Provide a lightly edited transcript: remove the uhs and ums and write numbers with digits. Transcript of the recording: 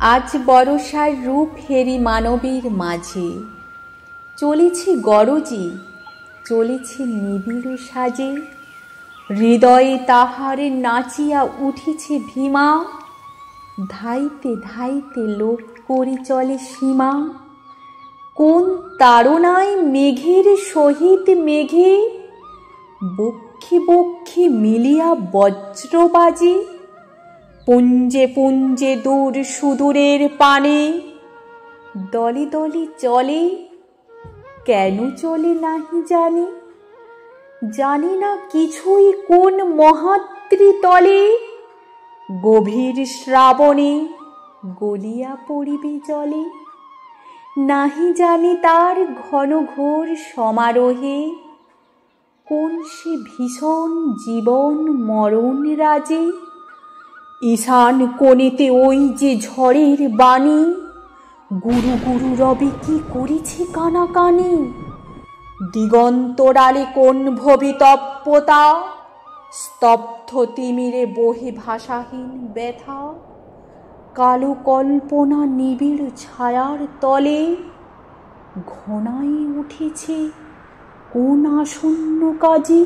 আজ বরষার রূপ হেরি মানবের মাঝে, চলেছে গরজি, চলেছে নিবিড় সাজে। হৃদয়ে তাহার নাচিয়া উঠিছে ভীমা, ধাইতে ধাইতে লোক করি চলে সীমা। কোন তাড়নায় মেঘের সহিত মেঘে, বক্ষে বক্ষে মিলিয়া বজ্র বাজে। পুঞ্জে পুঞ্জে দূর সুদূরের পানে, দলে দলে চলে, কেন চলে নাহি জানি। জানি না কিছুই কোন মহাদ্রি তলে, গভীর শ্রাবণে গলিয়া পড়িবে জলে। নাহি জানি তার ঘন ঘোর সমারোহে, কোন সে ভীষণ জীবন মরণ রাজে। ঈশান কোণেতে ওই যে ঝড়ের বাণী, গুরু গুরু রবে কি করেছে কানাকানি। দিগন্তরালে কোন ভবিতব্যতা, স্তব্ধ তিমিরে বহে ভাষাহীন ব্যথা। কালো কল্পনা নিবিড় ছায়ার তলে, ঘনাই উঠেছে কোন আসন্ন কাজে।